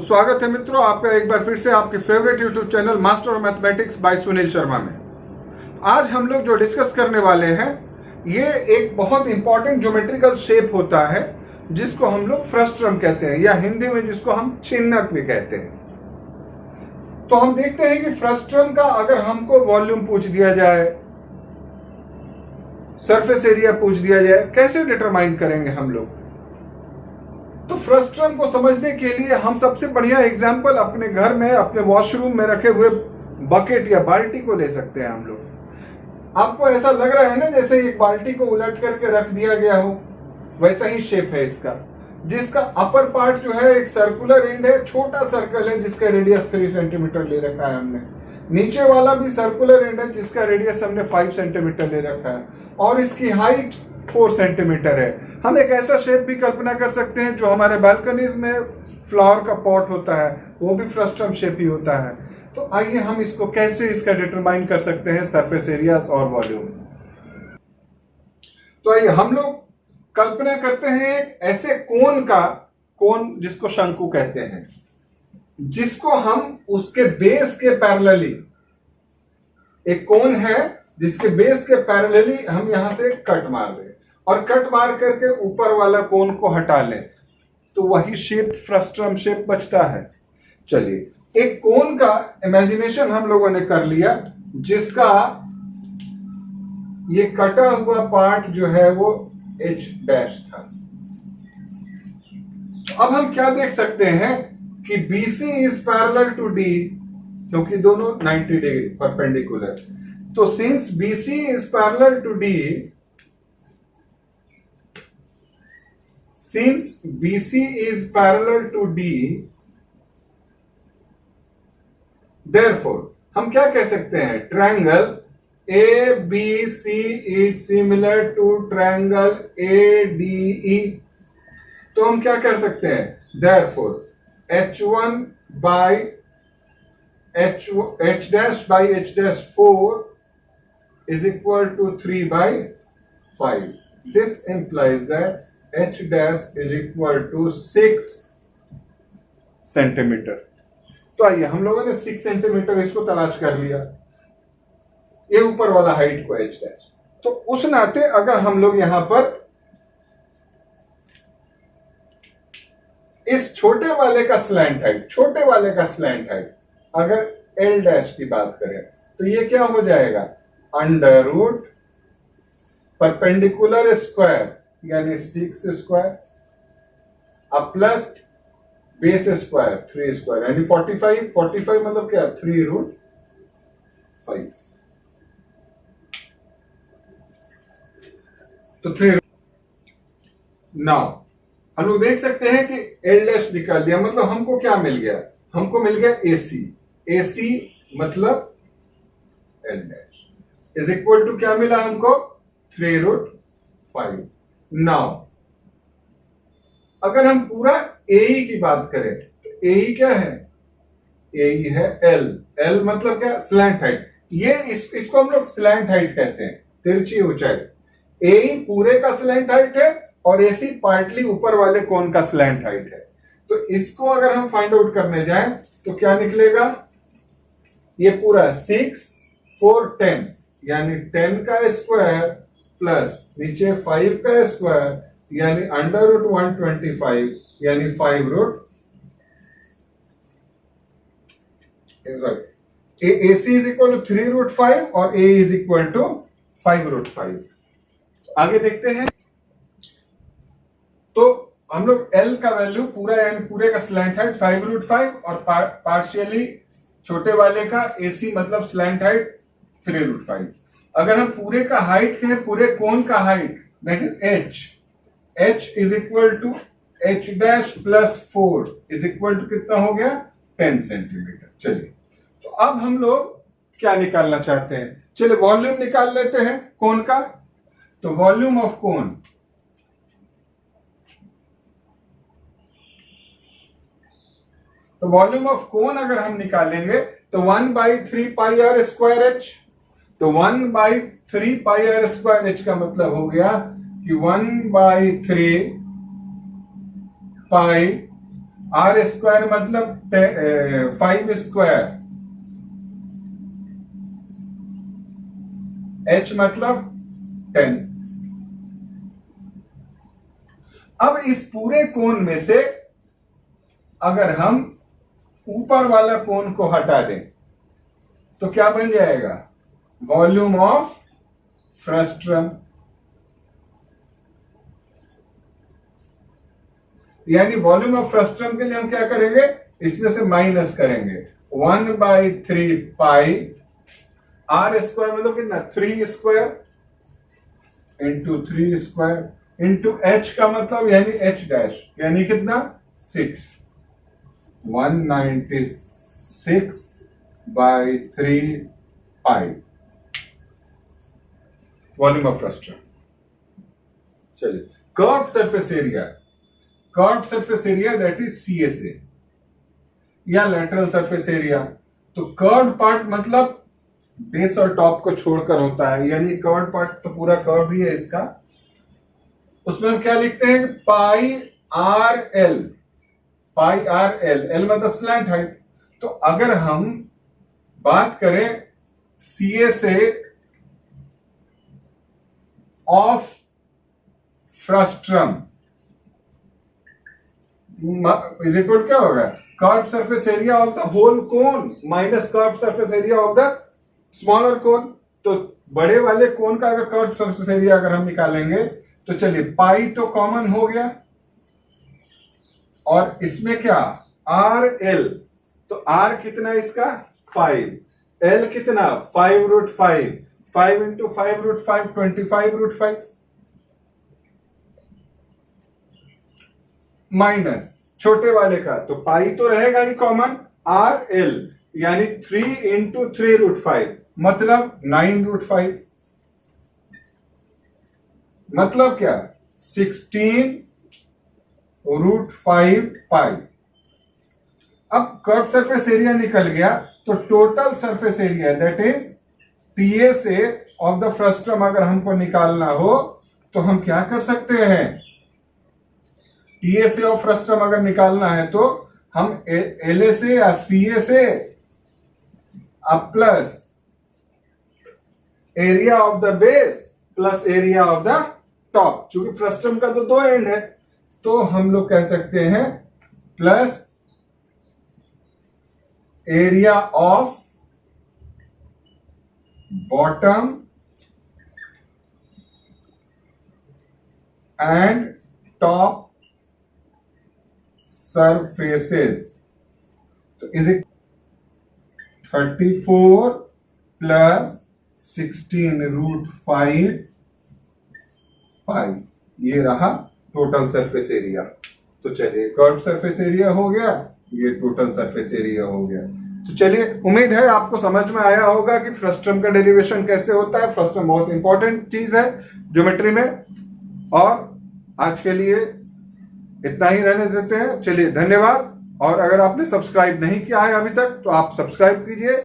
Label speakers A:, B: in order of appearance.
A: तो स्वागत है मित्रों आपका एक बार फिर से आपके favourite YouTube channel master of mathematics bye Sunil Sharma में। आज हम लोग जो डिस्कस करने वाले हैं ये एक बहुत इंपॉर्टेंट ज्योमेट्रिकल शेप होता है जिसको हम लोग फ्रस्ट्रम कहते हैं या हिंदी में जिसको हम छिन्नक भी कहते हैं। तो हम देखते हैं कि फ्रस्ट्रम का अगर हमको वॉल्यूम पूछ दिया जाए, सरफेस एरिया पूछ दिया जाए, कैसे डिटरमाइन करेंगे हम लोग। तो फ्रस्ट्रम को समझने के लिए हम सबसे बढ़िया एग्जांपल अपने घर में अपने वॉशरूम में रखे हुए बकेट या बाल्टी को ले सकते हैं हम लोग। आपको ऐसा लग रहा है ना जैसे एक बाल्टी को उलट करके रख दिया गया हो, वैसा ही शेप है इसका, जिसका अपर पार्ट जो है एक सर्कुलर एंड है, छोटा सर्कल है जिसका रेडियस 3 सेंटीमीटर ले रखा है हमने। नीचे वाला भी सर्कुलर एंड है जिसका रेडियस हमने 5 सेंटीमीटर ले रखा है और इसकी हाइट 4 सेंटीमीटर है। हम एक ऐसा शेप भी कल्पना कर सकते हैं जो हमारे बालकनीज में फ्लावर का पॉट होता है, वो भी फ्रस्ट्रम शेप ही होता है। तो आइए हम इसको कैसे इसका डिटरमाइन कर सकते हैं, सरफेस एरियाज और वॉल्यूम। तो आइए हम लोग कल्पना करते हैं एक ऐसे कोन जिसको शंकु कहते हैं, जिसको हम उसके बेस के पैरेलली, एक कोन है जिसके बेस के पैरेलली हम यहां से कट मार दें और कट मार करके ऊपर वाला कोन को हटा लें, तो वही शेप फ्रस्ट्रम शेप बचता है। चलिए एक कोन का इमेजिनेशन हम लोगों ने कर लिया जिसका ये कटा हुआ पार्ट जो है वो H डैश था। अब हम क्या देख सकते हैं कि BC is parallel to D, क्योंकि दोनों 90 डिग्री परपेंडिकुलर। तो since BC is parallel to D, therefore हम क्या कह सकते हैं, triangle ABC is similar to triangle ADE। तो हम क्या कर सकते हैं, therefore H1 by H dash by H dash 4 is equal to 3 by 5. This implies that H dash is equal to 6 centimetre. तो आइए हम लोगों ने 6 सेंटीमीटर इसको तलाश कर लिया, ये ऊपर वाला हाइट को H डैश। तो उस नाते अगर हम लोग यहां पर इस छोटे वाले का स्लैंट हाइट अगर L डैश की बात करें तो ये क्या हो जाएगा, अंडर रूट परपेंडिकुलर स्क्वायर यानी 6 स्क्वायर अब प्लस बेस स्क्वायर 3 स्क्वायर यानी 45 मतलब क्या, 3 रूट 5। तो 3 नाउ हम लोग देख सकते हैं कि L डैश निकाल दिया, मतलब हमको क्या मिल गया, हमको मिल गया AC मतलब L dash is equal to क्या मिला हमको, 3 रूट 5। नाउ अगर हम पूरा AE की बात करें तो AE क्या है, AE है L मतलब क्या, स्लैंट हाइट। ये इसको हम लोग स्लैंट हाइट कहते हैं, तिरछी ऊंचाई। AE पूरे का स्लैंट हाइट है और AC पार्टली ऊपर वाले कोन का स्लैंट हाइट है। तो इसको अगर हम फाइंड आउट करने जाएं तो क्या निकलेगा, ये पूरा 6 4 10 यानी 10 का स्क्वायर प्लस नीचे 5 का स्क्वायर यानी अंडर रूट 125 यानी 5 root. AC is equal to 3 root 5 और A is equal to 5 root 5। आगे देखते हैं। तो हम लोग L का वैल्यू पूरा यानी पूरे का स्लैंट हाइट 5 रूट 5 और पार्शियली छोटे वाले का AC मतलब स्लैंट हाइट 3 रूट 5। अगर हम पूरे का हाइट कहें, पूरे कोन का height that is H is equal to H dash plus 4 is equal to कितना हो गया, 10 सेंटीमीटर। चलिए तो अब हम लोग क्या निकालना चाहते हैं, चलिए वॉल्यूम निकाल लेते हैं कोन का। तो वॉल्यूम ऑफ कोन, तो वॉल्यूम ऑफ कोन अगर हम निकालेंगे तो 1/3 पाई आर स्क्वायर H। तो 1/3 पाई आर स्क्वायर H का मतलब हो गया कि 1/3 पाई आर स्क्वायर मतलब 5 स्क्वायर, एच मतलब 10। अब इस पूरे कोण में से अगर हम ऊपर वाला कोण को हटा दें तो क्या बन जाएगा? Volume of frustum. यानी वॉल्यूम ऑफ फ्रस्ट्रम के लिए हम क्या करेंगे? इसमें से माइनस करेंगे 1/3 पाई आर स्क्वायर मतलब कितना? 3 square into 3 square into H का मतलब यानी एच डैश यानी कितना? 6। 196/3 पाई वॉल्यूम ऑफ फ्रस्ट्रम। चलिए, curved surface area, curved surface area that is CSA या लैटरल सरफेस एरिया। तो कर्व्ड पार्ट मतलब बेस और टॉप को छोड़कर होता है, यानी कर्व्ड पार्ट तो पूरा कर्व ही है इसका। उसमें हम क्या लिखते हैं? Pi r l, pi r l, l मतलब स्लैंट हाइट। तो अगर हम बात करें CSA of frustum is equal क्या होगा? Curved surface area of the whole cone minus curved surface area of the smaller cone. तो बड़े वाले कोन का अगर कर्व्ड सरफेस एरिया अगर हम निकालेंगे तो चलिए, पाई तो कॉमन हो गया और इसमें क्या? R L. तो आर कितना इसका? 5। एल कितना? 5√5। 5 इंटू 5√5 25√5 माइनस छोटे वाले का, तो पाई तो रहेगा ही कॉमन, आर एल यानी 3 इंटू 3√5 मतलब 9√5 मतलब क्या? 16√5 पाई। अब कर्व सरफेस एरिया निकल गया तो total surface area that is TSA of the frustum अगर हमको निकालना हो तो हम क्या कर सकते हैं? TSA ऑफ फ्रस्ट्रम अगर निकालना है तो हम LSA या CSA अब plus area of the base plus area of the top. चूंकि फ्रस्ट्रम का तो 2 एंड है तो हम लोग कह सकते हैं plus area of bottom and top surfaces. तो इज इट 34 प्लस 16√5 पाई, ये रहा टोटल सरफेस एरिया। तो चलिए, कर्व सरफेस एरिया हो गया, ये टोटल सरफेस एरिया हो गया। तो चलिए, उम्मीद है आपको समझ में आया होगा कि फ्रस्ट्रम का डेरिवेशन कैसे होता है। फ्रस्ट्रम बहुत इंपॉर्टेंट चीज है ज्योमेट्री में। और आज के लिए इतना ही रहने देते हैं। चलिए, धन्यवाद। और अगर आपने सब्सक्राइब नहीं किया है अभी तक तो आप सब्सक्राइब कीजिए।